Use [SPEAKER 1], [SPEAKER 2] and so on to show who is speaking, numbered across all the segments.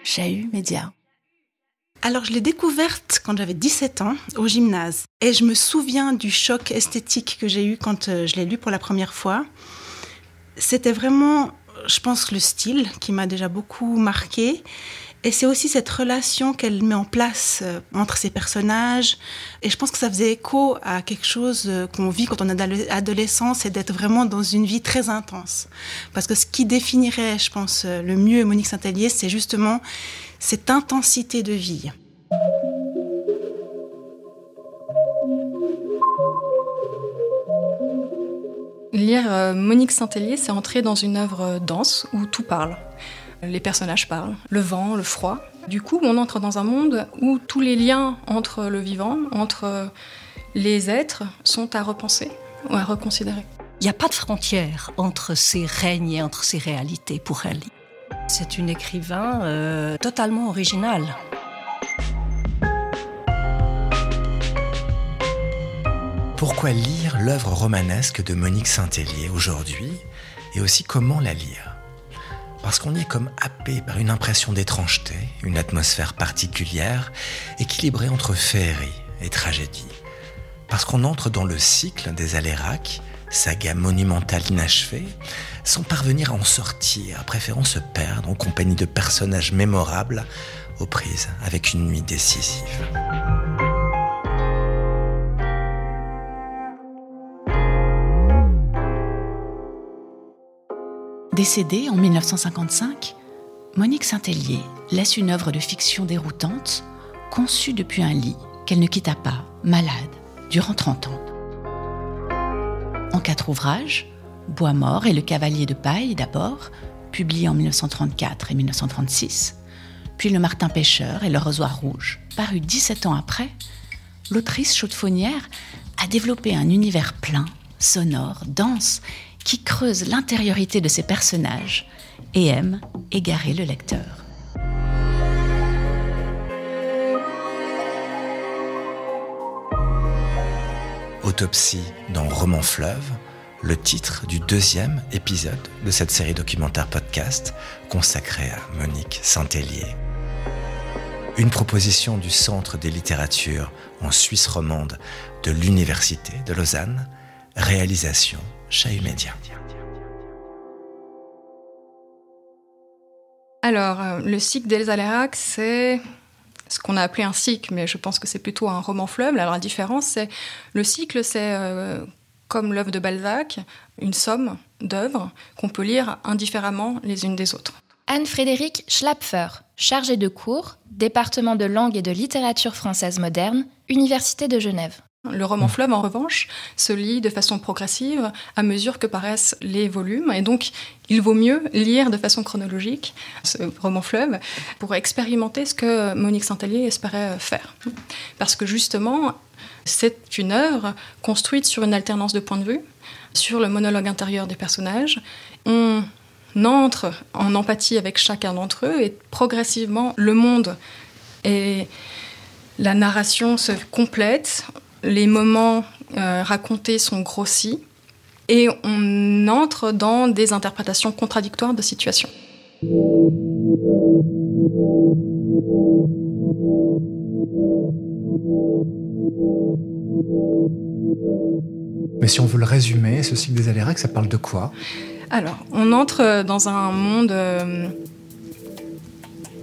[SPEAKER 1] Chahut Média.
[SPEAKER 2] Alors, je l'ai découverte quand j'avais 17 ans, au gymnase. Et je me souviens du choc esthétique que j'ai eu quand je l'ai lu pour la première fois. C'était vraiment, je pense, le style qui m'a déjà beaucoup marquée. Et c'est aussi cette relation qu'elle met en place entre ses personnages. Et je pense que ça faisait écho à quelque chose qu'on vit quand on est adolescent, c'est d'être vraiment dans une vie très intense. Parce que ce qui définirait, je pense, le mieux Monique Saint-Hélier, c'est justement cette intensité de vie.
[SPEAKER 3] Lire Monique Saint-Hélier, c'est entrer dans une œuvre dense où tout parle. Les personnages parlent, le vent, le froid. Du coup, on entre dans un monde où tous les liens entre le vivant, entre les êtres, sont à repenser ou à reconsidérer.
[SPEAKER 1] Il n'y a pas de frontière entre ces règnes et entre ces réalités pour elle. C'est une écrivain totalement originale.
[SPEAKER 4] Pourquoi lire l'œuvre romanesque de Monique Saint-Hélier aujourd'hui et aussi comment la lire ? Parce qu'on y est comme happé par une impression d'étrangeté, une atmosphère particulière, équilibrée entre féerie et tragédie. Parce qu'on entre dans le cycle des Alérac, saga monumentale inachevée, sans parvenir à en sortir, préférant se perdre en compagnie de personnages mémorables, aux prises avec une nuit décisive.
[SPEAKER 5] Décédée en 1955, Monique Saint-Hélier laisse une œuvre de fiction déroutante, conçue depuis un lit qu'elle ne quitta pas, malade, durant 30 ans. En 4 ouvrages, Bois mort et Le Cavalier de paille d'abord, publiés en 1934 et 1936, puis Le Martin pêcheur et Le Rosoir rouge, paru 17 ans après, l'autrice chaudefonnière a développé un univers plein, sonore, dense, qui creuse l'intériorité de ses personnages et aime égarer le lecteur.
[SPEAKER 4] Autopsie dans Roman Fleuve, le titre du 2e épisode de cette série documentaire podcast consacrée à Monique Saint-Hélier. Une proposition du Centre des littératures en Suisse romande de l'Université de Lausanne, réalisation Chahut Média.
[SPEAKER 3] Alors, le cycle des Alérac, c'est ce qu'on a appelé un cycle, mais je pense que c'est plutôt un roman fleuve. Alors, la différence, c'est le cycle, c'est comme l'œuvre de Balzac, une somme d'œuvres qu'on peut lire indifféremment les unes des autres.
[SPEAKER 6] Anne-Frédérique Schlapfer, chargée de cours, département de langue et de littérature française moderne, Université de Genève.
[SPEAKER 3] Le roman fleuve, en revanche, se lit de façon progressive à mesure que paraissent les volumes. Et donc, il vaut mieux lire de façon chronologique ce roman fleuve pour expérimenter ce que Monique Saint-Hélier espérait faire. Parce que justement, c'est une œuvre construite sur une alternance de points de vue, sur le monologue intérieur des personnages. On entre en empathie avec chacun d'entre eux et progressivement, le monde et la narration se complètent. Les moments racontés sont grossis et on entre dans des interprétations contradictoires de situations.
[SPEAKER 7] Mais si on veut le résumer, ce cycle des Alérac, ça parle de quoi ?
[SPEAKER 3] Alors, on entre dans un monde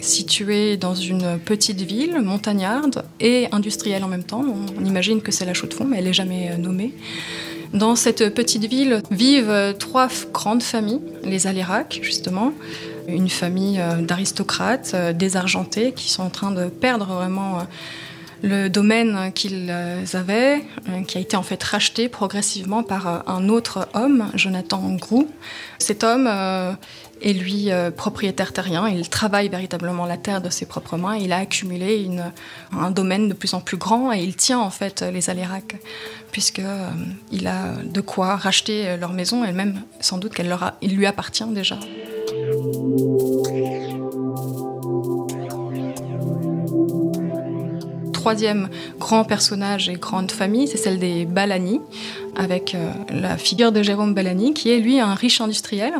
[SPEAKER 3] situé dans une petite ville montagnarde et industrielle en même temps. On imagine que c'est la Chaux-de-Fonds, mais elle n'est jamais nommée. Dans cette petite ville vivent 3 grandes familles, les Alérac, justement. Une famille d'aristocrates désargentés qui sont en train de perdre vraiment le domaine qu'ils avaient, qui a été en fait racheté progressivement par un autre homme, Jonathan Groulx. Cet homme est lui propriétaire terrien, il travaille véritablement la terre de ses propres mains, il a accumulé un domaine de plus en plus grand et il tient en fait les Alérac, puisqu'il a de quoi racheter leur maison et même sans doute il lui appartient déjà. Troisième grand personnage et grande famille, c'est celle des Balany, avec la figure de Jérôme Balany, qui est lui un riche industriel,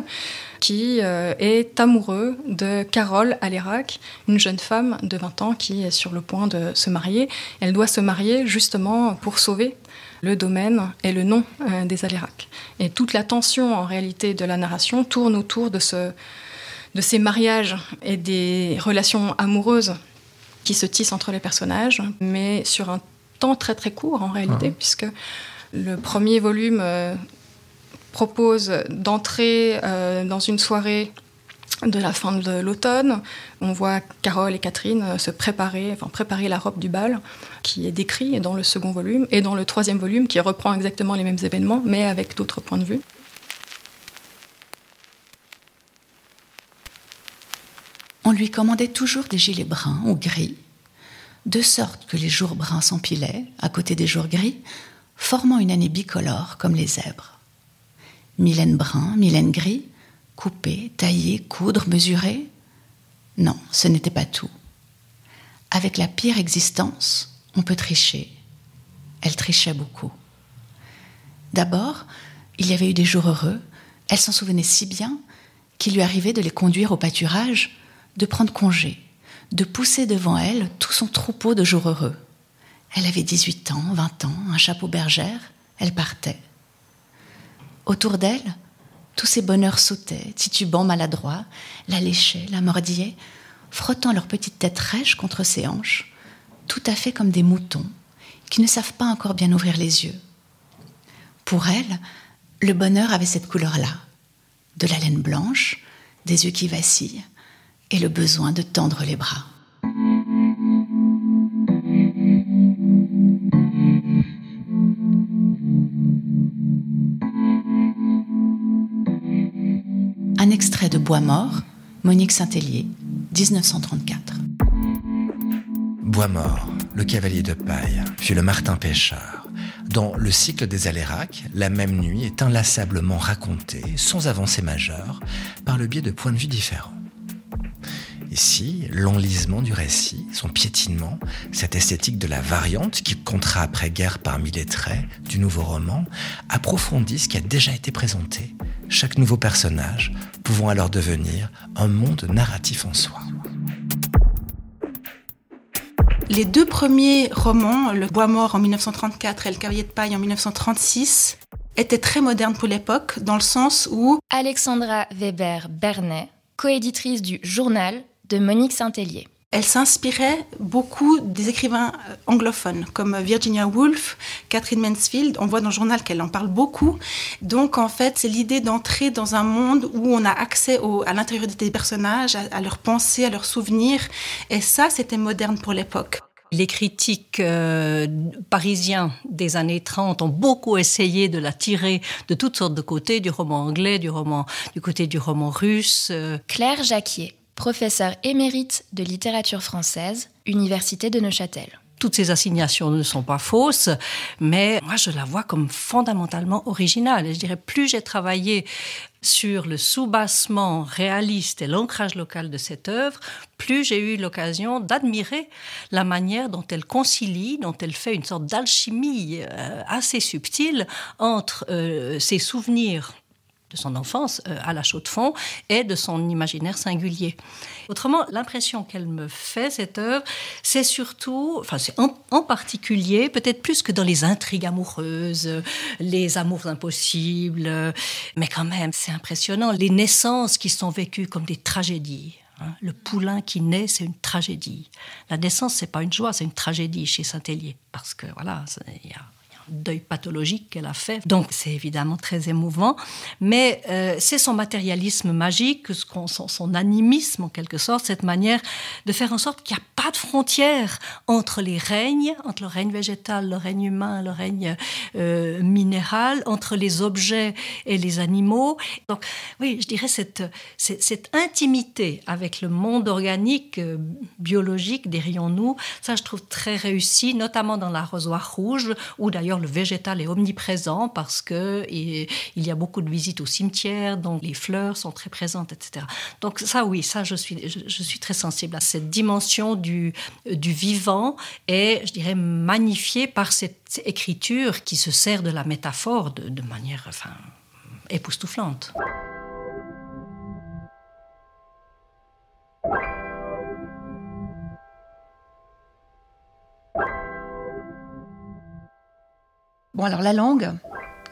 [SPEAKER 3] qui est amoureux de Carole Alérac, une jeune femme de 20 ans qui est sur le point de se marier. Elle doit se marier justement pour sauver le domaine et le nom des Alérac. Et toute la tension en réalité de la narration tourne autour de ces mariages et des relations amoureuses qui se tissent entre les personnages, mais sur un temps très très court en réalité, puisque le premier volume propose d'entrer dans une soirée de la fin de l'automne. On voit Carole et Catherine préparer la robe du bal, qui est décrit dans le second volume, et dans le troisième volume, qui reprend exactement les mêmes événements, mais avec d'autres points de vue.
[SPEAKER 5] On lui commandait toujours des gilets bruns ou gris, de sorte que les jours bruns s'empilaient à côté des jours gris, formant une année bicolore comme les zèbres. Mylène brun, Mylène gris, couper, tailler, coudre, mesurer. Non, ce n'était pas tout. Avec la pire existence, on peut tricher. Elle trichait beaucoup. D'abord, il y avait eu des jours heureux. Elle s'en souvenait si bien qu'il lui arrivait de les conduire au pâturage, de prendre congé, de pousser devant elle tout son troupeau de jours heureux. Elle avait 18 ans, 20 ans, un chapeau bergère, elle partait. Autour d'elle, tous ces bonheurs sautaient, titubants, maladroits, la léchaient, la mordillaient, frottant leur petite tête rêche contre ses hanches, tout à fait comme des moutons qui ne savent pas encore bien ouvrir les yeux. Pour elle, le bonheur avait cette couleur-là, de la laine blanche, des yeux qui vacillent, et le besoin de tendre les bras. Un extrait de Bois mort, Monique Saint-Hélier, 1934.
[SPEAKER 4] Bois mort, le cavalier de paille, fut le Martin pêcheur. Dans le cycle des Alérac, la même nuit est inlassablement racontée, sans avancée majeure, par le biais de points de vue différents. Ici, l'enlisement du récit, son piétinement, cette esthétique de la variante qui comptera après-guerre parmi les traits du nouveau roman, approfondit ce qui a déjà été présenté, chaque nouveau personnage pouvant alors devenir un monde narratif en soi.
[SPEAKER 2] Les deux premiers romans, Le Bois mort en 1934 et Le cavalier de paille en 1936, étaient très modernes pour l'époque, dans le sens où
[SPEAKER 6] Alexandra Weber-Bernet, coéditrice du Journal de Monique Saint-Hélier.
[SPEAKER 2] elle s'inspirait beaucoup des écrivains anglophones, comme Virginia Woolf, Catherine Mansfield. On voit dans le journal qu'elle en parle beaucoup. Donc, en fait, c'est l'idée d'entrer dans un monde où on a accès à l'intérieur des personnages, à leurs pensées, à leurs souvenirs. Et ça, c'était moderne pour l'époque.
[SPEAKER 1] Les critiques parisiens des années 30 ont beaucoup essayé de la tirer de toutes sortes de côtés, du roman anglais, du côté du roman russe.
[SPEAKER 6] Claire Jacquier, professeure émérite de littérature française, Université de Neuchâtel.
[SPEAKER 1] Toutes ces assignations ne sont pas fausses, mais moi je la vois comme fondamentalement originale. Et je dirais, plus j'ai travaillé sur le soubassement réaliste et l'ancrage local de cette œuvre, plus j'ai eu l'occasion d'admirer la manière dont elle concilie, dont elle fait une sorte d'alchimie assez subtile entre ses souvenirs de son enfance à la Chaux-de-Fonds et de son imaginaire singulier. Autrement, l'impression qu'elle me fait, cette œuvre, c'est surtout, c'est en particulier, peut-être plus que dans les intrigues amoureuses, les amours impossibles, mais quand même, c'est impressionnant, les naissances qui sont vécues comme des tragédies. Le poulain qui naît, c'est une tragédie. La naissance, c'est pas une joie, c'est une tragédie chez Saint-Hélier, parce que voilà, il y a deuil pathologique qu'elle a fait. Donc, c'est évidemment très émouvant. Mais c'est son matérialisme magique, son animisme, en quelque sorte, cette manière de faire en sorte qu'il n'y a pas de frontière entre les règnes, entre le règne végétal, le règne humain, le règne minéral, entre les objets et les animaux. Donc, oui, je dirais cette intimité avec le monde organique, biologique, dirions-nous, ça, je trouve très réussi, notamment dans l'Arrosoir rouge, où d'ailleurs le végétal est omniprésent parce que il y a beaucoup de visites au cimetière, donc les fleurs sont très présentes, etc. Donc ça, oui, ça, je suis très sensible à cette dimension du vivant et, je dirais, magnifiée par cette écriture qui se sert de la métaphore de manière époustouflante.
[SPEAKER 8] Bon, alors la langue,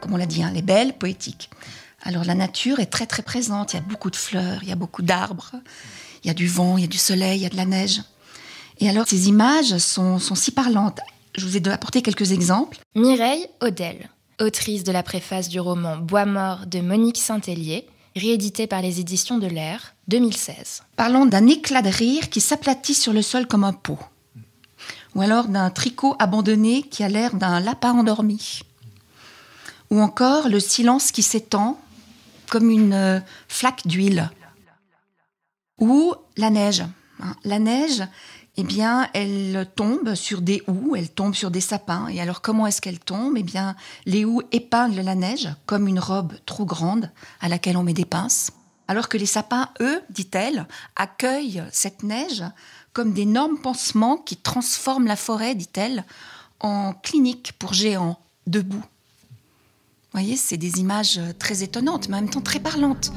[SPEAKER 8] comme on l'a dit, elle est belle, poétique. Alors la nature est très très présente, il y a beaucoup de fleurs, il y a beaucoup d'arbres, il y a du vent, il y a du soleil, il y a de la neige. Et alors ces images sont si parlantes. Je vous ai apporté quelques exemples.
[SPEAKER 6] Mireille Odel, autrice de la préface du roman Bois mort de Monique Saint-Hélier, réédité par les éditions de l'Air, 2016.
[SPEAKER 8] Parlons d'un éclat de rire qui s'aplatit sur le sol comme un pot. Ou alors d'un tricot abandonné qui a l'air d'un lapin endormi. Ou encore le silence qui s'étend comme une flaque d'huile. Ou la neige. La neige, eh bien, elle tombe sur des houes, elle tombe sur des sapins. Et alors, comment est-ce qu'elle tombe ? Eh bien, les houes épinglent la neige comme une robe trop grande à laquelle on met des pinces. Alors que les sapins, eux, dit-elle, accueillent cette neige comme d'énormes pansements qui transforment la forêt, dit-elle, en clinique pour géants, debout. Vous voyez, c'est des images très étonnantes, mais en même temps très parlantes.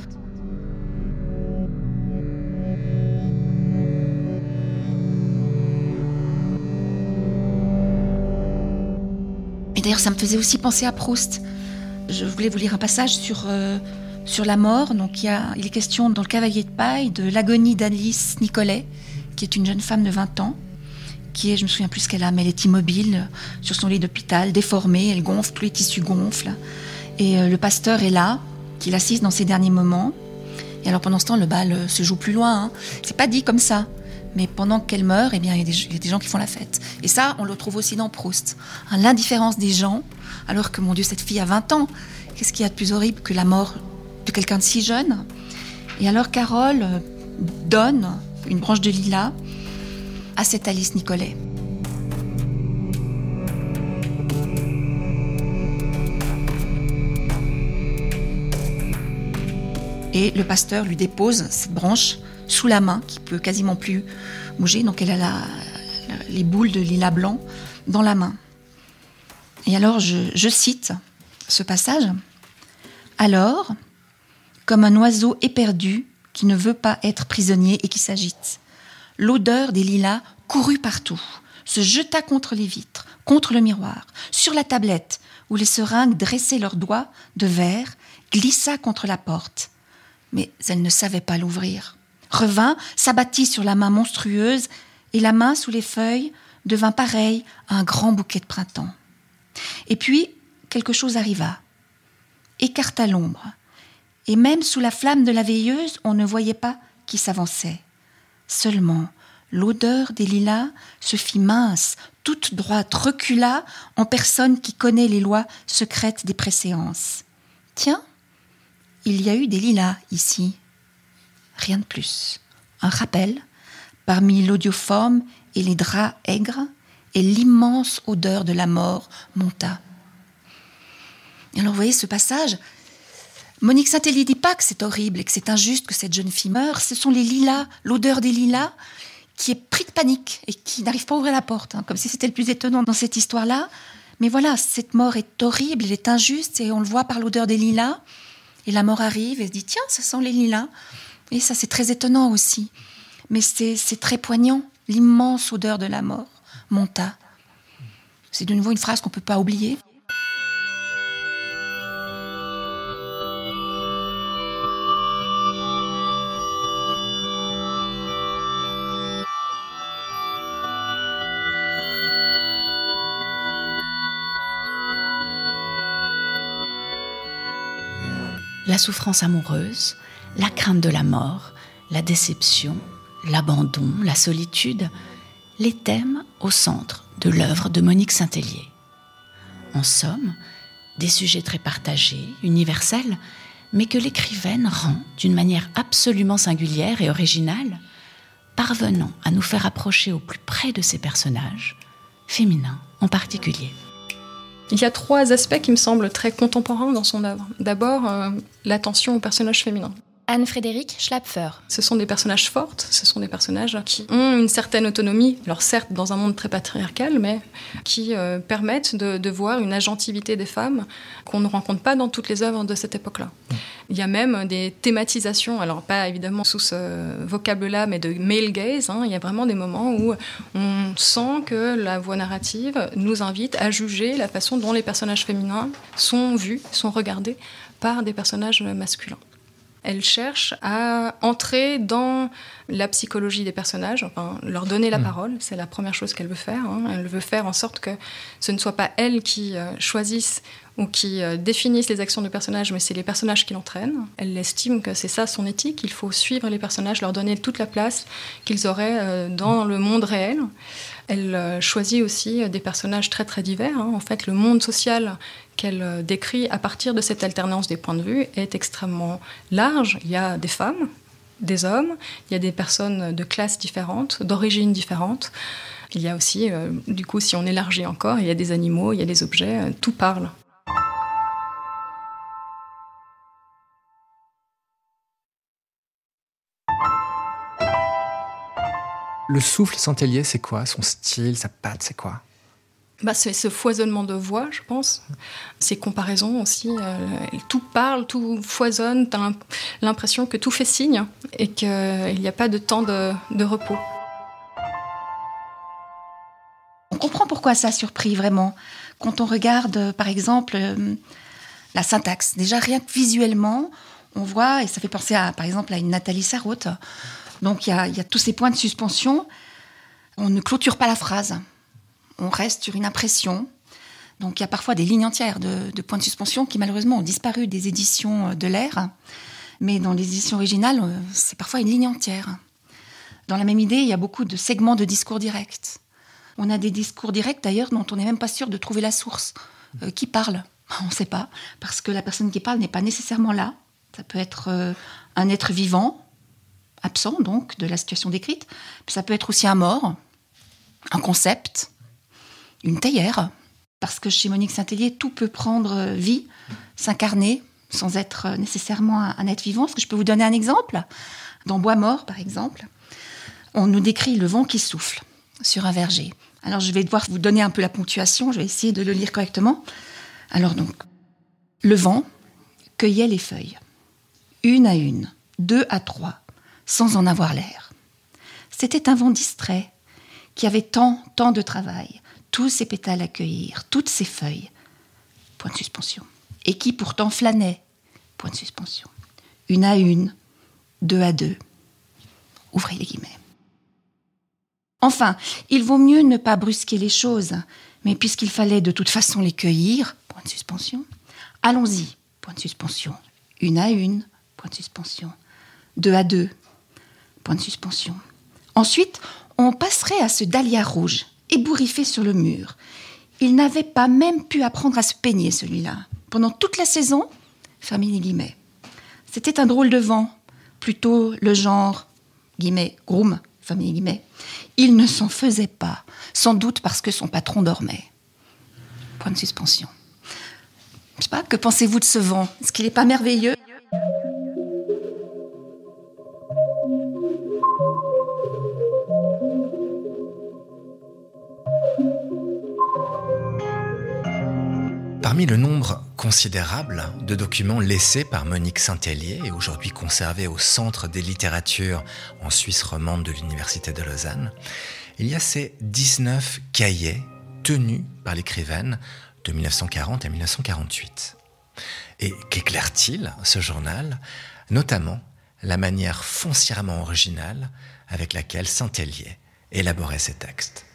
[SPEAKER 8] Et d'ailleurs, ça me faisait aussi penser à Proust. Je voulais vous lire un passage sur la mort. Donc, il est question dans Le Cavalier de paille de l'agonie d'Alice Nicolet, qui est une jeune femme de 20 ans, qui est, je me souviens plus ce qu'elle a, mais elle est immobile sur son lit d'hôpital, déformée, elle gonfle, tous les tissus gonflent. Et le pasteur est là, qui l'assiste dans ses derniers moments. Et alors pendant ce temps, le bal se joue plus loin. C'est pas dit comme ça. Mais pendant qu'elle meurt, eh bien, il y a des gens qui font la fête. Et ça, on le retrouve aussi dans Proust. L'indifférence des gens, alors que, mon Dieu, cette fille a 20 ans. Qu'est-ce qu'il y a de plus horrible que la mort de quelqu'un de si jeune ? Et alors Carole donne une branche de lilas à cette Alice Nicolet. Et le pasteur lui dépose cette branche sous la main, qui peut quasiment plus bouger. Donc elle a les boules de lilas blanc dans la main. Et alors je cite ce passage. « Alors, comme un oiseau éperdu qui ne veut pas être prisonnier et qui s'agite, l'odeur des lilas courut partout, se jeta contre les vitres, contre le miroir, sur la tablette où les seringues dressaient leurs doigts de verre, glissa contre la porte. Mais elle ne savait pas l'ouvrir. Revint, s'abattit sur la main monstrueuse, et la main sous les feuilles devint pareille à un grand bouquet de printemps. Et puis, quelque chose arriva, écarta l'ombre, et même sous la flamme de la veilleuse, on ne voyait pas qui s'avançait. Seulement, l'odeur des lilas se fit mince, toute droite, recula en personne qui connaît les lois secrètes des préséances. Tiens, il y a eu des lilas ici. Rien de plus. Un rappel, parmi l'audioforme et les draps aigres, et l'immense odeur de la mort monta. Et alors, vous voyez ce passage, Monique Saint-Hélier ne dit pas que c'est horrible et que c'est injuste que cette jeune fille meure. Ce sont les lilas, l'odeur des lilas, qui est pris de panique et qui n'arrive pas à ouvrir la porte, comme si c'était le plus étonnant dans cette histoire-là. Mais voilà, cette mort est horrible, elle est injuste, et on le voit par l'odeur des lilas. Et la mort arrive et se dit, tiens, ça sent les lilas. Et ça, c'est très étonnant aussi. Mais c'est très poignant. L'immense odeur de la mort monta. C'est de nouveau une phrase qu'on ne peut pas oublier.
[SPEAKER 5] La souffrance amoureuse, la crainte de la mort, la déception, l'abandon, la solitude, les thèmes au centre de l'œuvre de Monique Saint-Hélier. En somme, des sujets très partagés, universels, mais que l'écrivaine rend d'une manière absolument singulière et originale, parvenant à nous faire approcher au plus près de ces personnages, féminins en particulier.
[SPEAKER 3] Il y a 3 aspects qui me semblent très contemporains dans son œuvre. D'abord, l'attention au personnage féminin.
[SPEAKER 6] Anne-Frédérique Schlapfer.
[SPEAKER 3] Ce sont des personnages fortes, ce sont des personnages qui ont une certaine autonomie, alors certes dans un monde très patriarcal, mais qui permettent de voir une agentivité des femmes qu'on ne rencontre pas dans toutes les œuvres de cette époque-là. Il y a même des thématisations, alors pas évidemment sous ce vocable-là, mais de male gaze. Il y a vraiment des moments où on sent que la voix narrative nous invite à juger la façon dont les personnages féminins sont vus, sont regardés par des personnages masculins. Elle cherche à entrer dans la psychologie des personnages, enfin, leur donner la parole, c'est la première chose qu'elle veut faire. Elle veut faire en sorte que ce ne soit pas elles qui choisissent ou qui définissent les actions du personnage, mais c'est les personnages qui l'entraînent. Elle estime que c'est ça son éthique, il faut suivre les personnages, leur donner toute la place qu'ils auraient dans le monde réel. Elle choisit aussi des personnages très très divers. En fait, le monde social qu'elle décrit à partir de cette alternance des points de vue est extrêmement large. Il y a des femmes, des hommes, il y a des personnes de classes différentes, d'origines différentes. Il y a aussi, du coup, si on élargit encore, il y a des animaux, il y a des objets, tout parle.
[SPEAKER 7] Le souffle Santellier, c'est quoi? Son style, sa patte, c'est quoi?
[SPEAKER 3] C'est ce foisonnement de voix, je pense. Ces comparaisons aussi. Tout parle, tout foisonne. Tu as l'impression que tout fait signe et qu'il n'y a pas de temps de repos.
[SPEAKER 8] On comprend pourquoi ça a surpris vraiment. Quand on regarde, par exemple, la syntaxe. Déjà, rien que visuellement, on voit, et ça fait penser par exemple à une Nathalie Sarraute. Donc il y a tous ces points de suspension. On ne clôture pas la phrase. On reste sur une impression. Donc il y a parfois des lignes entières de points de suspension qui malheureusement ont disparu des éditions de l'Air. Mais dans les éditions originales, c'est parfois une ligne entière. Dans la même idée, il y a beaucoup de segments de discours directs. On a des discours directs d'ailleurs dont on n'est même pas sûr de trouver la source. Qui parle? On ne sait pas. Parce que la personne qui parle n'est pas nécessairement là. Ça peut être un être vivant, absent donc de la situation décrite. Puis ça peut être aussi un mort, un concept, une théière. Parce que chez Monique Saint-Hélier, tout peut prendre vie, s'incarner, sans être nécessairement un être vivant. Est-ce que je peux vous donner un exemple? Dans Bois mort, par exemple, on nous décrit le vent qui souffle sur un verger. Alors je vais devoir vous donner un peu la ponctuation, je vais essayer de le lire correctement. Alors donc, le vent cueillait les feuilles, une à une, 2 à 3, sans en avoir l'air. C'était un vent distrait, qui avait tant de travail, tous ses pétales à cueillir, toutes ses feuilles, point de suspension, et qui pourtant flânait, point de suspension, une à une, 2 à 2, ouvrez les guillemets. Enfin, il vaut mieux ne pas brusquer les choses, mais puisqu'il fallait de toute façon les cueillir, point de suspension, allons-y, point de suspension, une à une, point de suspension, 2 à 2, point de suspension. Ensuite, on passerait à ce dahlia rouge, ébouriffé sur le mur. Il n'avait pas même pu apprendre à se peigner, celui-là. Pendant toute la saison, fermez les guillemets. C'était un drôle de vent, plutôt le genre, guillemets, groom, fermez les guillemets. Il ne s'en faisait pas, sans doute parce que son patron dormait. Point de suspension. Je sais pas, que pensez-vous de ce vent? Est-ce qu'il n'est pas merveilleux?
[SPEAKER 4] Parmi le nombre considérable de documents laissés par Monique Saint-Hélier et aujourd'hui conservés au Centre des littératures en Suisse romande de l'Université de Lausanne, il y a ces 19 cahiers tenus par l'écrivaine de 1940 à 1948. Et qu'éclaire-t-il, ce journal? Notamment la manière foncièrement originale avec laquelle Saint-Hélier élaborait ses textes.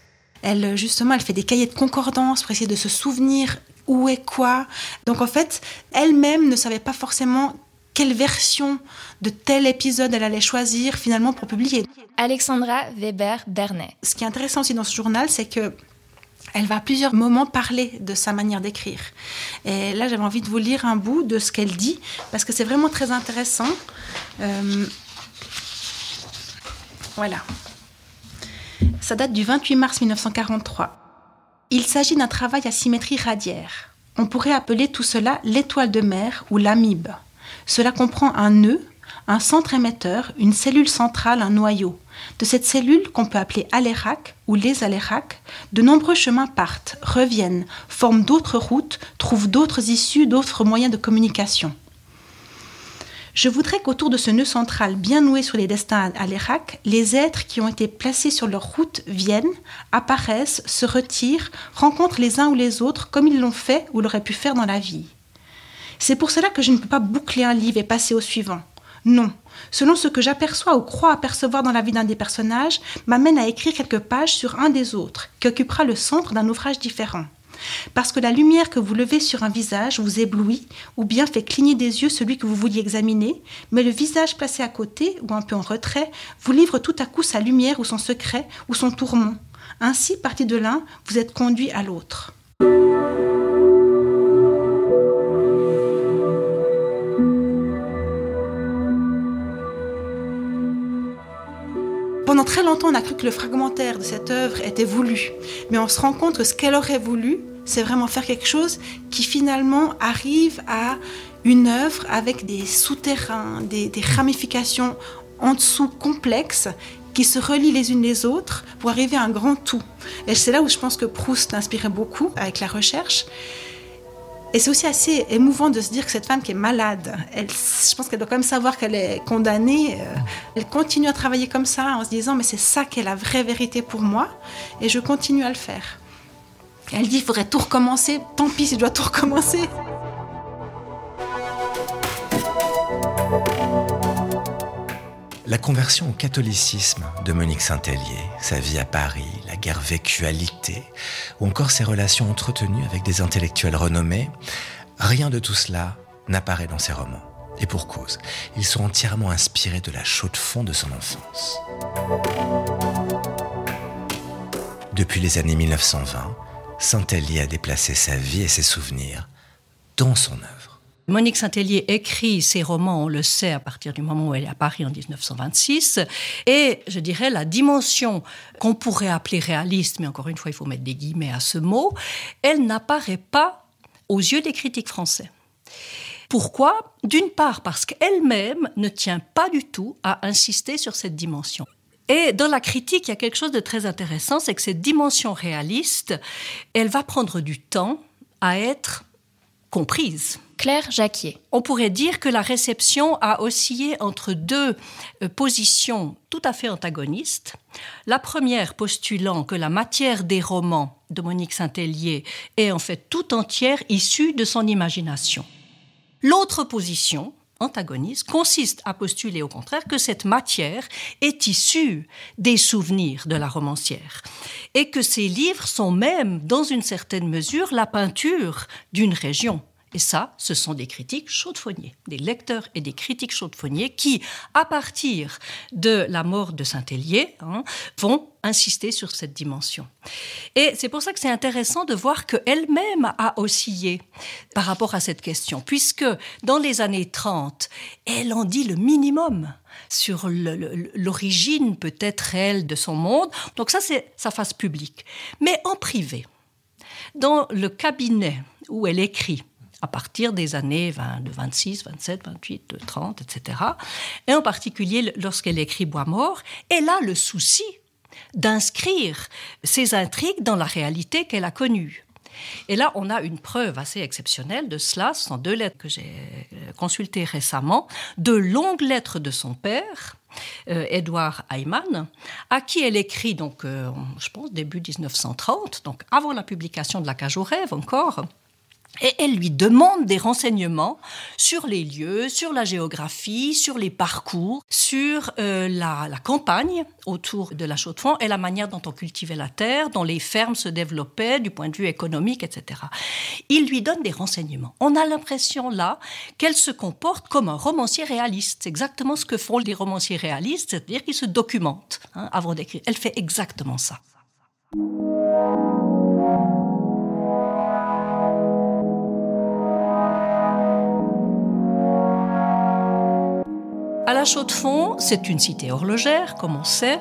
[SPEAKER 2] Elle fait des cahiers de concordance pour essayer de se souvenir où est quoi. Donc en fait, elle-même ne savait pas forcément quelle version de tel épisode elle allait choisir finalement pour publier.
[SPEAKER 6] Alexandra Weber-Bernet.
[SPEAKER 2] Ce qui est intéressant aussi dans ce journal, c'est que elle va à plusieurs moments parler de sa manière d'écrire. Et là, j'avais envie de vous lire un bout de ce qu'elle dit, parce que c'est vraiment très intéressant. Voilà. Ça date du 28 mars 1943. Il s'agit d'un travail à symétrie radiaire. On pourrait appeler tout cela l'étoile de mer ou l'amibe. Cela comprend un nœud, un centre émetteur, une cellule centrale, un noyau. De cette cellule, qu'on peut appeler alérac ou les aléracs, de nombreux chemins partent, reviennent, forment d'autres routes, trouvent d'autres issues, d'autres moyens de communication. Je voudrais qu'autour de ce nœud central bien noué sur les destins aléracs, les êtres qui ont été placés sur leur route viennent, apparaissent, se retirent, rencontrent les uns ou les autres comme ils l'ont fait ou l'auraient pu faire dans la vie. C'est pour cela que je ne peux pas boucler un livre et passer au suivant. Non, selon ce que j'aperçois ou crois apercevoir dans la vie d'un des personnages, m'amène à écrire quelques pages sur un des autres, qui occupera le centre d'un ouvrage différent. Parce que la lumière que vous levez sur un visage vous éblouit ou bien fait cligner des yeux celui que vous vouliez examiner, mais le visage placé à côté ou un peu en retrait vous livre tout à coup sa lumière ou son secret ou son tourment. Ainsi, parti de l'un, vous êtes conduit à l'autre. Pendant très longtemps, on a cru que le fragmentaire de cette œuvre était voulu. Mais on se rend compte que ce qu'elle aurait voulu, c'est vraiment faire quelque chose qui finalement arrive à une œuvre avec des souterrains, des ramifications en dessous complexes qui se relient les unes les autres pour arriver à un grand tout. Et c'est là où je pense que Proust inspirait beaucoup avec la recherche. Et c'est aussi assez émouvant de se dire que cette femme qui est malade, je pense qu'elle doit quand même savoir qu'elle est condamnée. Elle continue à travailler comme ça en se disant « mais c'est ça qui est la vraie vérité pour moi et je continue à le faire ». Elle dit « il faudrait tout recommencer, tant pis si je dois tout recommencer ».
[SPEAKER 4] La conversion au catholicisme de Monique Saint-Hélier, sa vie à Paris, la guerre vécue à Litté, ou encore ses relations entretenues avec des intellectuels renommés, rien de tout cela n'apparaît dans ses romans. Et pour cause, ils sont entièrement inspirés de la chaux-de-fonds de son enfance. Depuis les années 1920, Saint-Hélier a déplacé sa vie et ses souvenirs dans son œuvre.
[SPEAKER 1] Monique Saint-Hélier écrit ses romans, on le sait, à partir du moment où elle est à Paris en 1926. Et je dirais la dimension qu'on pourrait appeler réaliste, mais encore une fois, il faut mettre des guillemets à ce mot, elle n'apparaît pas aux yeux des critiques français. Pourquoi ? D'une part, parce qu'elle-même ne tient pas du tout à insister sur cette dimension. Et dans la critique, il y a quelque chose de très intéressant, c'est que cette dimension réaliste, elle va prendre du temps à être comprise.
[SPEAKER 6] Claire Jacquier.
[SPEAKER 1] On pourrait dire que la réception a oscillé entre deux positions tout à fait antagonistes. La première postulant que la matière des romans de Monique Saint-Hélier est en fait tout entière issue de son imagination. L'autre position, antagoniste, consiste à postuler au contraire que cette matière est issue des souvenirs de la romancière et que ces livres sont même, dans une certaine mesure, la peinture d'une région. Et ça, ce sont des critiques chaudefonniers, des lecteurs et des critiques chaudefonniers qui, à partir de la mort de Saint-Hélier, vont insister sur cette dimension. Et c'est pour ça que c'est intéressant de voir qu'elle-même a oscillé par rapport à cette question, puisque dans les années 30, elle en dit le minimum sur l'origine peut-être réelle de son monde. Donc ça, c'est sa face publique. Mais en privé, dans le cabinet où elle écrit, à partir des années 26, 27, 28, 30, etc. Et en particulier, lorsqu'elle écrit Bois-mort, elle a le souci d'inscrire ces intrigues dans la réalité qu'elle a connue. Et là, on a une preuve assez exceptionnelle de cela. Ce sont 2 lettres que j'ai consultées récemment, 2 longues lettres de son père, Édouard Hayman, à qui elle écrit, donc, je pense, début 1930, donc avant la publication de La Cage aux rêves encore. Et elle lui demande des renseignements sur les lieux, sur la géographie, sur les parcours, sur la campagne autour de la Chaux-de-Fonds et la manière dont on cultivait la terre, dont les fermes se développaient du point de vue économique, etc. Il lui donne des renseignements. On a l'impression là qu'elle se comporte comme un romancier réaliste. C'est exactement ce que font les romanciers réalistes, c'est-à-dire qu'ils se documentent avant d'écrire. Elle fait exactement ça. À La Chaux-de-Fonds, c'est une cité horlogère, comme on sait,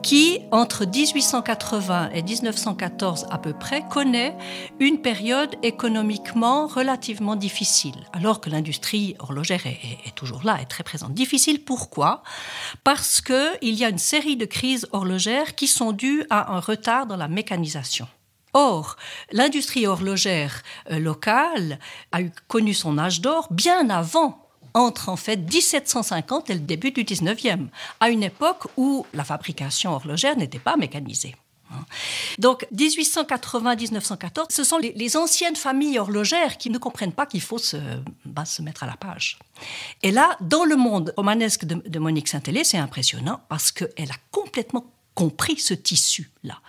[SPEAKER 1] qui, entre 1880 et 1914 à peu près, connaît une période économiquement relativement difficile, alors que l'industrie horlogère est toujours là, est très présente. Difficile, pourquoi ? Parce qu'il y a une série de crises horlogères qui sont dues à un retard dans la mécanisation. Or, l'industrie horlogère locale a connu son âge d'or bien avant, entre en fait 1750 et le début du 19e, à une époque où la fabrication horlogère n'était pas mécanisée. Donc 1880-1914, ce sont les anciennes familles horlogères qui ne comprennent pas qu'il faut se mettre à la page. Et là, dans le monde romanesque de Monique Saint-Hélier, c'est impressionnant parce qu'elle a complètement compris ce tissu-là.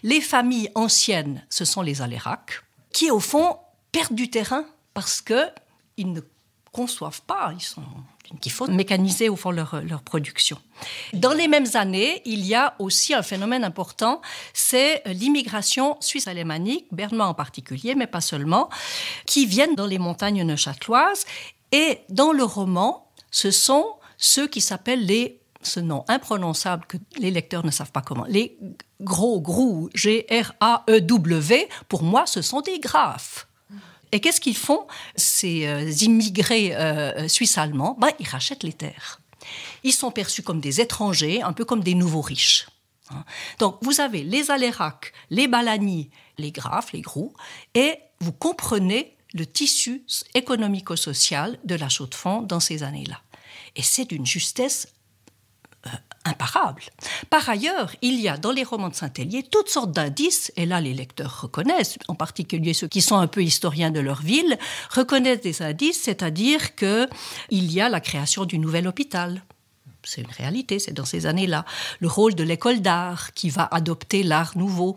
[SPEAKER 1] Les familles anciennes, ce sont les Alérac, qui au fond perdent du terrain parce qu'ils ne conçoivent pas, qu'il faut mécaniser au fond leur production. Dans les mêmes années, il y a aussi un phénomène important, c'est l'immigration suisse-alémanique, bernois en particulier, mais pas seulement, qui viennent dans les montagnes neuchâteloises. Et dans le roman, ce sont ceux qui s'appellent ce nom imprononçable que les lecteurs ne savent pas comment, les grous, G-R-A-E-W, pour moi, ce sont des graphes. Et qu'est-ce qu'ils font, ces immigrés suisses-allemands ? Ils rachètent les terres. Ils sont perçus comme des étrangers, un peu comme des nouveaux riches. Donc, vous avez les Alérac, les Balagny, les graphes, les grous, et vous comprenez le tissu économico-social de la Chaux-de-Fonds dans ces années-là. Et c'est d'une justesse imparable. Par ailleurs, il y a dans les romans de Saint-Hélier toutes sortes d'indices, et là les lecteurs reconnaissent, en particulier ceux qui sont un peu historiens de leur ville, reconnaissent des indices, c'est-à-dire qu'il y a la création du nouvel hôpital. C'est une réalité, c'est dans ces années-là. Le rôle de l'école d'art qui va adopter l'art nouveau.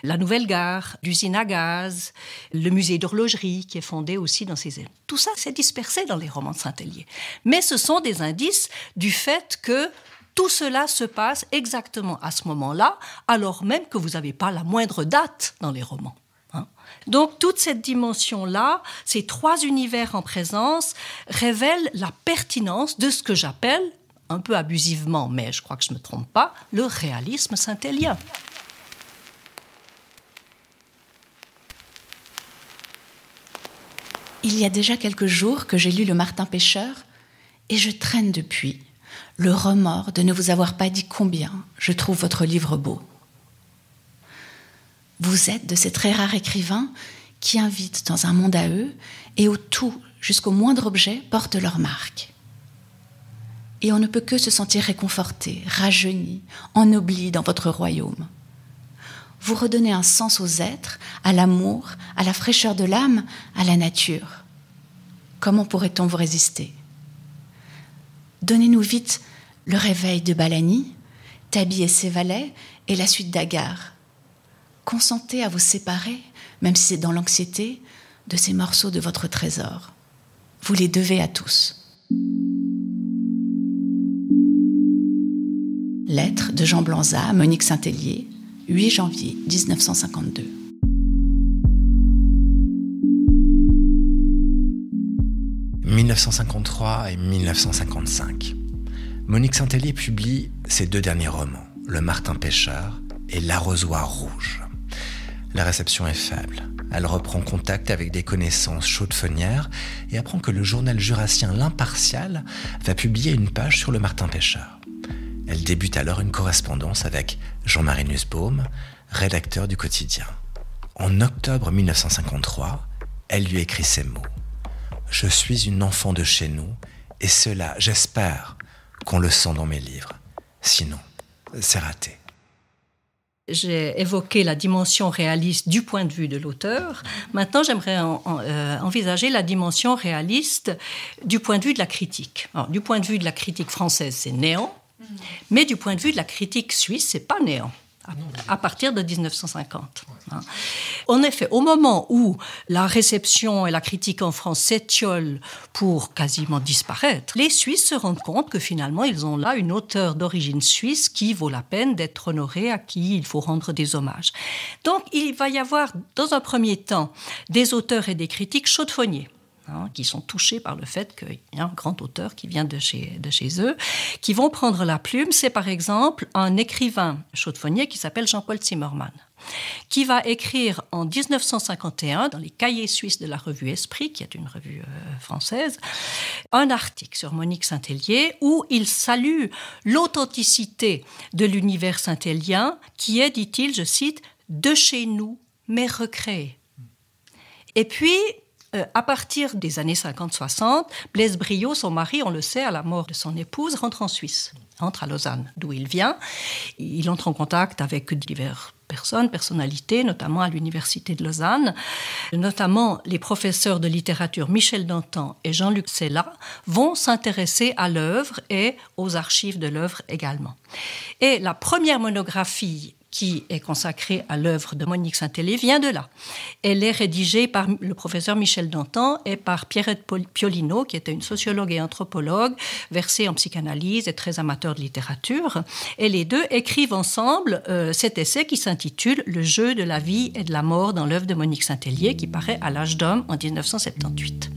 [SPEAKER 1] La nouvelle gare, l'usine à gaz, le musée d'horlogerie qui est fondé aussi dans ces années. Tout ça, c'est dispersé dans les romans de Saint-Hélier. Mais ce sont des indices du fait que tout cela se passe exactement à ce moment-là, alors même que vous n'avez pas la moindre date dans les romans. Donc, toute cette dimension-là, ces trois univers en présence, révèlent la pertinence de ce que j'appelle, un peu abusivement, mais je crois que je ne me trompe pas, le réalisme saint-hélien.
[SPEAKER 5] Il y a déjà quelques jours que j'ai lu Le Martin Pêcheur et je traîne depuis le remords de ne vous avoir pas dit combien je trouve votre livre beau. Vous êtes de ces très rares écrivains qui invitent dans un monde à eux et où tout, jusqu'au moindre objet, porte leur marque. Et on ne peut que se sentir réconforté, rajeuni, ennobli dans votre royaume. Vous redonnez un sens aux êtres, à l'amour, à la fraîcheur de l'âme, à la nature. Comment pourrait-on vous résister ? Donnez-nous vite le réveil de Balagny, Thabie et ses valets et la suite d'Agar. Consentez à vous séparer, même si c'est dans l'anxiété, de ces morceaux de votre trésor. Vous les devez à tous. Lettre de Jean Blanza à Monique Saint-Hélier, 8 janvier 1952.
[SPEAKER 4] « 1953 et 1955. Monique Saint-Hélier publie ses deux derniers romans, Le Martin Pêcheur et L'Arrosoir rouge. La réception est faible. Elle reprend contact avec des connaissances chaudefonnières et apprend que le journal jurassien L'Impartial va publier une page sur le Martin Pêcheur. Elle débute alors une correspondance avec Jean-Marie Nussbaum, rédacteur du quotidien. En octobre 1953, elle lui écrit ces mots. « Je suis une enfant de chez nous, et cela, j'espère, qu'on le sent dans mes livres. Sinon, c'est raté. »
[SPEAKER 1] J'ai évoqué la dimension réaliste du point de vue de l'auteur. Maintenant, j'aimerais envisager la dimension réaliste du point de vue de la critique. Alors, du point de vue de la critique française, c'est néant, mais du point de vue de la critique suisse, c'est pas néant. À partir de 1950. En effet, au moment où la réception et la critique en France s'étiolent pour quasiment disparaître, les Suisses se rendent compte que finalement, ils ont là une auteure d'origine suisse qui vaut la peine d'être honorée, à qui il faut rendre des hommages. Donc, il va y avoir, dans un premier temps, des auteurs et des critiques chaudefonniers. qui sont touchés par le fait qu'il y a un grand auteur qui vient de chez eux, qui vont prendre la plume. C'est par exemple un écrivain chaudefonnier qui s'appelle Jean-Paul Zimmermann, qui va écrire en 1951, dans les cahiers suisses de la revue Esprit, qui est une revue française, un article sur Monique Saint-Hélier où il salue l'authenticité de l'univers saint-hélien qui est, dit-il, je cite, « de chez nous, mais recréé ». Et puis, à partir des années 50-60, Blaise Briot, son mari, on le sait, à la mort de son épouse, rentre en Suisse, rentre à Lausanne, d'où il vient. Il entre en contact avec diverses personnalités, notamment à l'Université de Lausanne. Notamment, les professeurs de littérature Michel Dantan et Jean-Luc Sella vont s'intéresser à l'œuvre et aux archives de l'œuvre également. Et la première monographie qui est consacrée à l'œuvre de Monique Saint-Hélier vient de là. Elle est rédigée par le professeur Michel Dantan et par Pierrette Piolino, qui était une sociologue et anthropologue, versée en psychanalyse et très amateur de littérature. Et les deux écrivent ensemble cet essai qui s'intitule « Le jeu de la vie et de la mort dans l'œuvre de Monique Saint-Hélier » qui paraît à l'Âge d'Homme en 1978.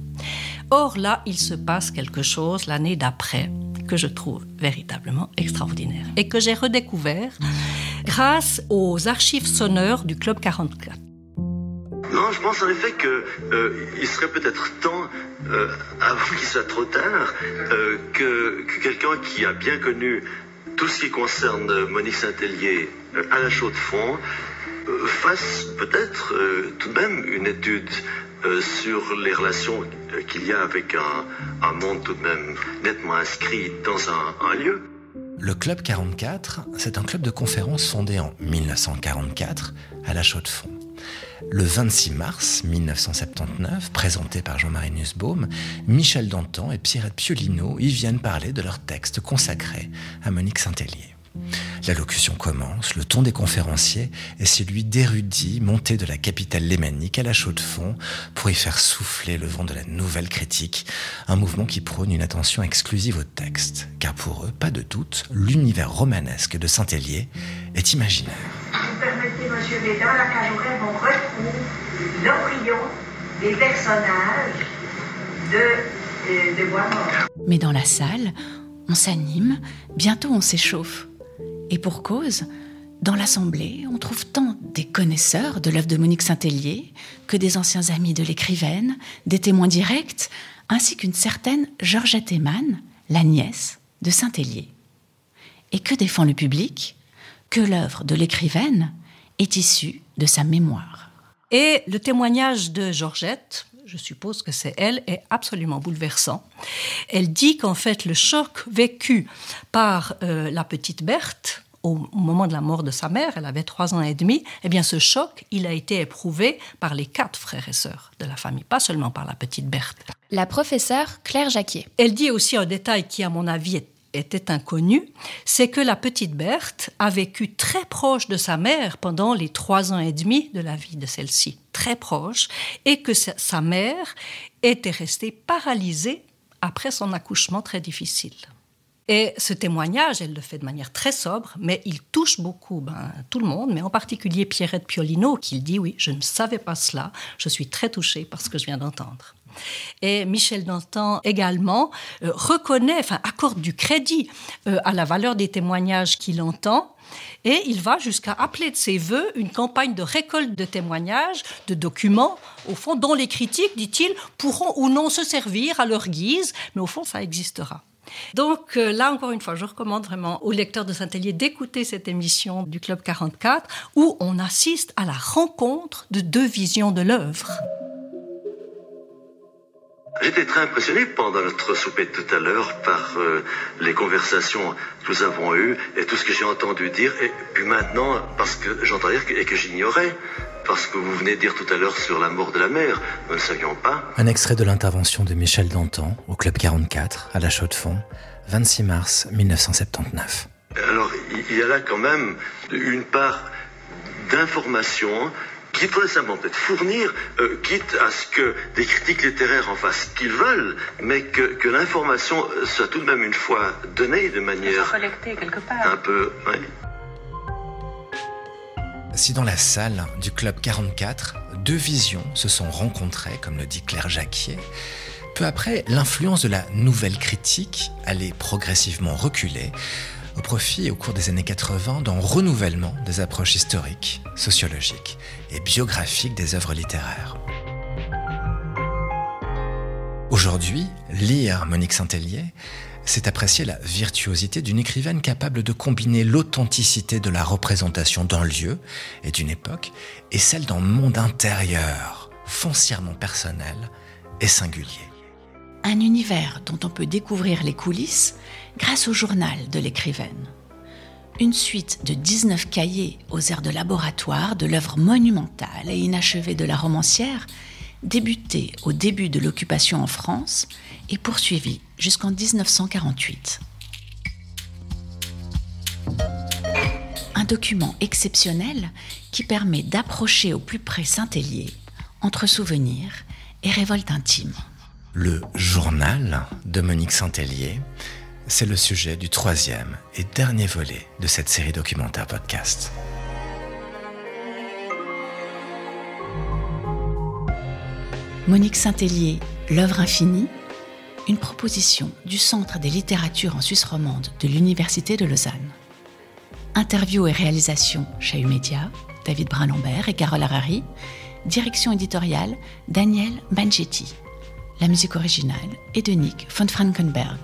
[SPEAKER 1] Or là, il se passe quelque chose l'année d'après que je trouve véritablement extraordinaire et que j'ai redécouvert grâce aux archives sonores du Club 44.
[SPEAKER 9] Non, je pense en effet qu'il serait peut-être temps, avant qu'il soit trop tard, que quelqu'un qui a bien connu tout ce qui concerne Monique Saint-Hélier à la Chaux-de-Fonds fasse peut-être tout de même une étude sur les relations qu'il y a avec un monde tout de même nettement inscrit dans un lieu.
[SPEAKER 4] Le Club 44, c'est un club de conférences fondé en 1944 à la Chaux-de-Fonds. Le 26 mars 1979, présenté par Jean-Marie Nussbaum, Michel Dantan et Pierrette Piolino y viennent parler de leur texte consacré à Monique Saint-Hélier. L'allocution commence, le ton des conférenciers est celui d'érudits montés de la capitale lémanique à la Chaux-de-Fonds pour y faire souffler le vent de la nouvelle critique, un mouvement qui prône une attention exclusive au texte, car pour eux, pas de doute, l'univers romanesque de Saint-Hélier est imaginaire.
[SPEAKER 10] Vous permettez, monsieur Bédard, la cage aux rêves, on retrouve l'embryon des personnages de Bois-Mort.
[SPEAKER 5] Mais dans la salle, on s'anime, bientôt on s'échauffe. Et pour cause, dans l'Assemblée, on trouve tant des connaisseurs de l'œuvre de Monique Saint-Hélier que des anciens amis de l'écrivaine, des témoins directs, ainsi qu'une certaine Georgette Eyman, la nièce de Saint-Hélier. Et que défend le public ? Que l'œuvre de l'écrivaine est issue de sa mémoire.
[SPEAKER 1] Et le témoignage de Georgette, je suppose que c'est elle, est absolument bouleversant. Elle dit qu'en fait, le choc vécu par la petite Berthe, au moment de la mort de sa mère, elle avait 3 ans et demi, eh bien ce choc, il a été éprouvé par les 4 frères et sœurs de la famille, pas seulement par la petite Berthe.
[SPEAKER 6] La professeure Claire Jacquier.
[SPEAKER 1] Elle dit aussi un détail qui, à mon avis, était inconnu, c'est que la petite Berthe a vécu très proche de sa mère pendant les 3 ans et demi de la vie de celle-ci, très proche, et que sa mère était restée paralysée après son accouchement très difficile. Et ce témoignage, elle le fait de manière très sobre, mais il touche beaucoup tout le monde, mais en particulier Pierrette Piolino, qui dit « Oui, je ne savais pas cela, je suis très touchée par ce que je viens d'entendre ». Et Michel Dantan également accorde du crédit à la valeur des témoignages qu'il entend, et il va jusqu'à appeler de ses voeux une campagne de récolte de témoignages, de documents, au fond, dont les critiques, dit-il, pourront ou non se servir à leur guise, mais au fond, ça existera. Donc là, encore une fois, je recommande vraiment aux lecteurs de Saint-Hélier d'écouter cette émission du Club 44 où on assiste à la rencontre de 2 visions de l'œuvre.
[SPEAKER 9] J'étais très impressionné pendant notre souper tout à l'heure par les conversations que nous avons eues et tout ce que j'ai entendu dire. Et puis maintenant, parce que j'entends dire et que j'ignorais, parce que vous venez de dire tout à l'heure sur la mort de la mère, nous ne savions pas.
[SPEAKER 4] Un extrait de l'intervention de Michel Dantan au Club 44 à la Chaux-de-Fonds, 26 mars 1979.
[SPEAKER 9] Alors, il y a là quand même une part d'information qu'il faudrait simplement peut-être fournir, quitte à ce que des critiques littéraires en fassent ce qu'ils veulent, mais que l'information soit tout de même une fois donnée de manière
[SPEAKER 10] collectée quelque part.
[SPEAKER 9] Un peu... Ouais.
[SPEAKER 4] Si dans la salle du Club 44, deux visions se sont rencontrées, comme le dit Claire Jacquier, peu après, l'influence de la nouvelle critique allait progressivement reculer au profit, au cours des années 80, d'un renouvellement des approches historiques, sociologiques et biographiques des œuvres littéraires. Aujourd'hui, lire Monique Saint-Hélier, c'est apprécier la virtuosité d'une écrivaine capable de combiner l'authenticité de la représentation d'un lieu et d'une époque et celle d'un monde intérieur, foncièrement personnel et singulier.
[SPEAKER 5] Un univers dont on peut découvrir les coulisses grâce au journal de l'écrivaine. Une suite de 19 cahiers aux airs de laboratoire de l'œuvre monumentale et inachevée de la romancière, débutée au début de l'occupation en France et poursuivie jusqu'en 1948. Un document exceptionnel qui permet d'approcher au plus près Saint-Hélier entre souvenirs et révolte intime.
[SPEAKER 4] Le journal de Monique Saint-Hélier, c'est le sujet du 3e et dernier volet de cette série documentaire podcast.
[SPEAKER 5] Monique Saint-Hélier, l'œuvre infinie, une proposition du Centre des littératures en Suisse romande de l'Université de Lausanne. Interview et réalisation Chahut Média, David Brun-Lambert et Carole Harari. Direction éditoriale Daniel Banchetti. La musique originale est de Nick von Frankenberg.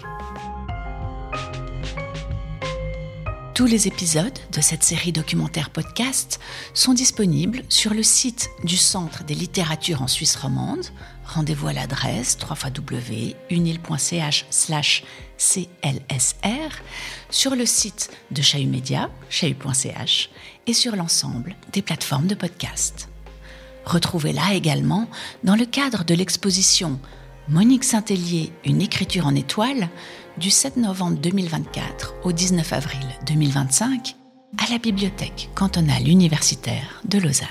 [SPEAKER 5] Tous les épisodes de cette série documentaire podcast sont disponibles sur le site du Centre des littératures en Suisse romande. Rendez-vous à l'adresse www.unil.ch/clsr, sur le site de Chahut Média, chahut.ch, et sur l'ensemble des plateformes de podcast. Retrouvez-la également dans le cadre de l'exposition Monique Saint-Hélier, une écriture en étoiles, du 7 novembre 2024 au 19 avril 2025 à la Bibliothèque cantonale universitaire de Lausanne.